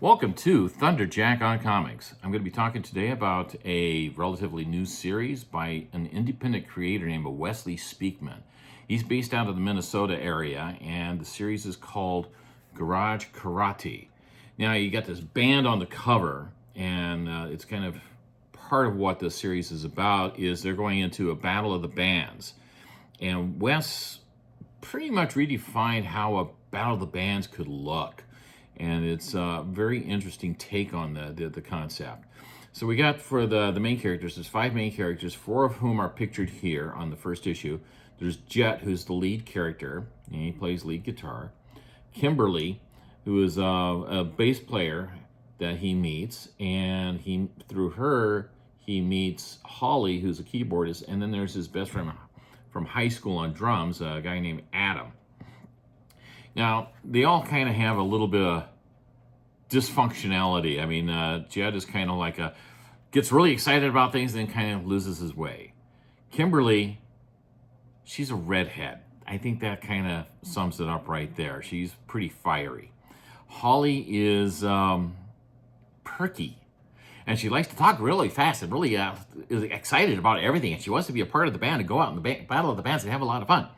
Welcome to Thunderjack on Comics. I'm going to be talking today about a relatively new series by an independent creator named Wesley Speakman. He's based out of the Minnesota area, and the series is called Garage Karate. Now, you got this band on the cover, and it's kind of part of what the series is about is they're going into a battle of the bands. And Wes pretty much redefined how a battle of the bands could look. And it's a very interesting take on the concept. So we got for the main characters, there's 5 main characters, 4 of whom are pictured here on the first issue. There's Jet, who's the lead character, and he plays lead guitar. Kimberly, who is a bass player that he meets, and through her, he meets Holly, who's a keyboardist, and then there's his best friend from high school on drums, a guy named Adam. Now, they all kind of have a little bit of dysfunctionality. I mean, Jed is kind of gets really excited about things, then kind of loses his way. Kimberly, she's a redhead. I think that kind of sums it up right there. She's pretty fiery. Holly is perky, and she likes to talk really fast and really is excited about everything, and she wants to be a part of the band and go out in the battle of the bands and have a lot of fun.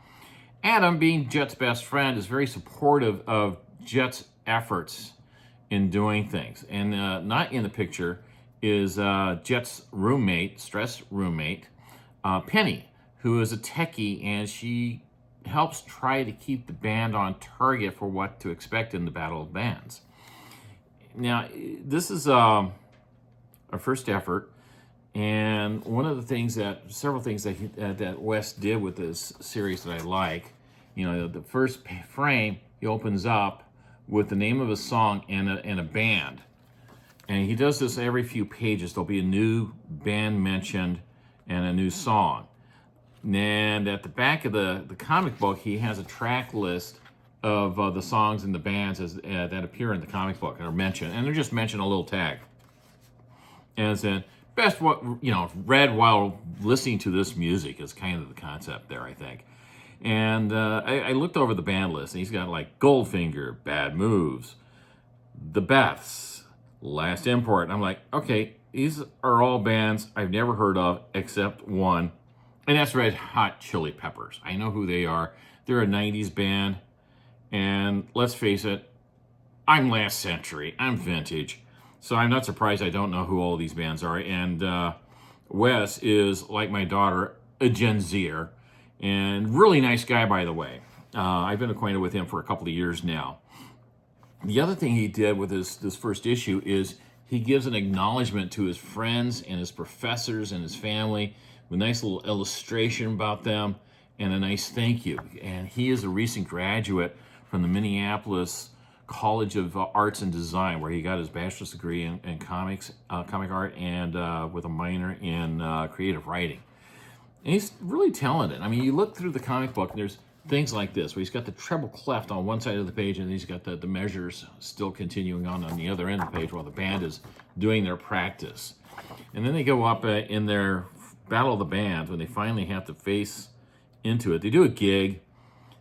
Adam, being Jet's best friend, is very supportive of Jet's efforts in doing things. And not in the picture is Jet's roommate, stress roommate, Penny, who is a techie, and she helps try to keep the band on target for what to expect in the Battle of Bands. Now, this is our first effort, and one of the things several things that Wes did with this series that I like, the first frame, he opens up with the name of a song and a band. And he does this every few pages. There'll be a new band mentioned and a new song. And at the back of the comic book, he has a track list of the songs and the bands that appear in the comic book and are mentioned. And they're just mentioned a little tag. And it said, best read while listening to this music is kind of the concept there, I think. And I looked over the band list, and he's got like Goldfinger, Bad Moves, The Beths, Last Import. And I'm like, okay, these are all bands I've never heard of except one, and that's Red Hot Chili Peppers. I know who they are. They're a 90s band, and let's face it, I'm last century. I'm vintage. So I'm not surprised I don't know who all these bands are. And Wes is, like my daughter, a Gen Zer, and really nice guy, by the way. I've been acquainted with him for a couple of years now. The other thing he did with this first issue is he gives an acknowledgement to his friends and his professors and his family with a nice little illustration about them and a nice thank you. And he is a recent graduate from the Minneapolis College of Arts and Design, where he got his bachelor's degree in comic art, and with a minor in creative writing. And he's really talented. I mean, you look through the comic book, and there's things like this, where he's got the treble clef on one side of the page, and he's got the measures still continuing on the other end of the page while the band is doing their practice. And then they go up in their Battle of the Bands, when they finally have to face into it. They do a gig.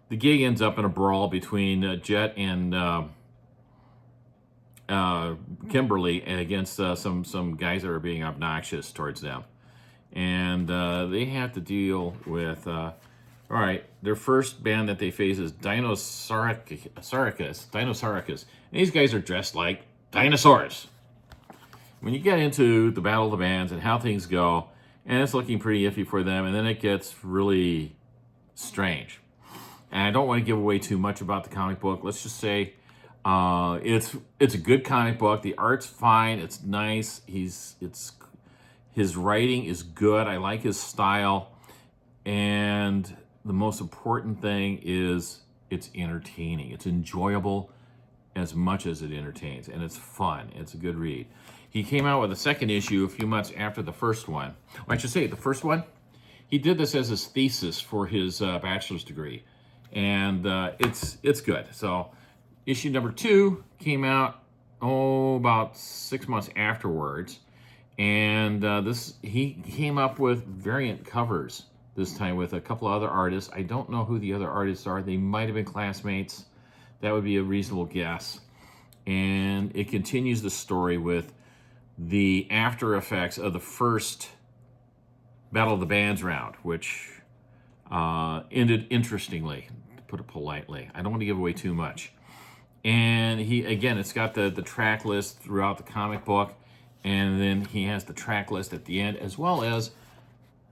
The gig ends up in a brawl between Jet and Kimberly against some guys that are being obnoxious towards them. And they have to deal with, all right, their first band that they face is Dinosauricus. And these guys are dressed like dinosaurs. When you get into the Battle of the Bands and how things go, and it's looking pretty iffy for them, and then it gets really strange. And I don't want to give away too much about the comic book. Let's just say it's a good comic book. The art's fine. It's nice. His writing is good. I like his style. And the most important thing is it's entertaining. It's enjoyable as much as it entertains. And it's fun. It's a good read. He came out with a second issue a few months after the first one. Well, I should say, the first one, he did this as his thesis for his bachelor's degree. And it's good. So issue number 2 came out, about 6 months afterwards. And he came up with variant covers this time with a couple of other artists. I don't know who the other artists are. They might have been classmates. That would be a reasonable guess. and it continues the story with the after effects of the first Battle of the Bands round, which ended interestingly, to put it politely. I don't want to give away too much. And it's got the track list throughout the comic book, and then he has the track list at the end, as well as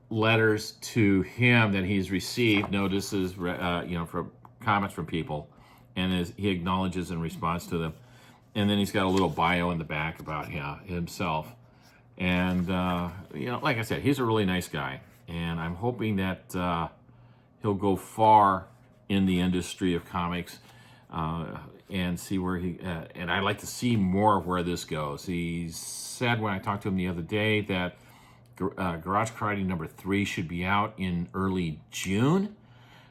letters to him that he's received, notices, from comments from people, and he acknowledges and responds to them. And then he's got a little bio in the back about himself. And, like I said, he's a really nice guy. And I'm hoping that he'll go far in the industry of comics and see where and I'd like to see more of where this goes. He said when I talked to him the other day that Garage Karate #3 should be out in early June,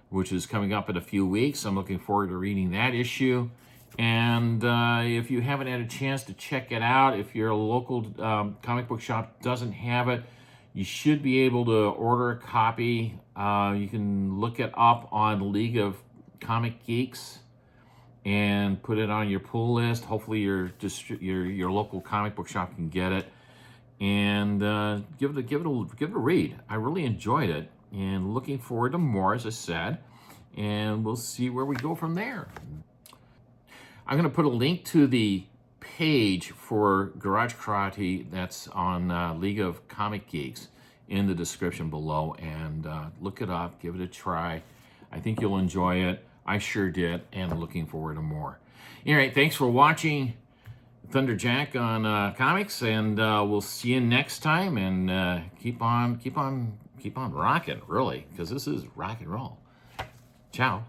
which is coming up in a few weeks. I'm looking forward to reading that issue. And if you haven't had a chance to check it out, if your local comic book shop doesn't have it, you should be able to order a copy. You can look it up on the League of Comic Geeks and put it on your pull list. Hopefully your local comic book shop can get it. And give it a read. I really enjoyed it, and looking forward to more, as I said. And we'll see where we go from there. I'm going to put a link to the page for Garage Karate that's on League of Comic Geeks in the description below, and look it up, give it a try. I think you'll enjoy it. I sure did, and looking forward to more. All right, thanks for watching Thunderjack on comics, and we'll see you next time. And keep on rocking, really, because this is rock and roll. Ciao.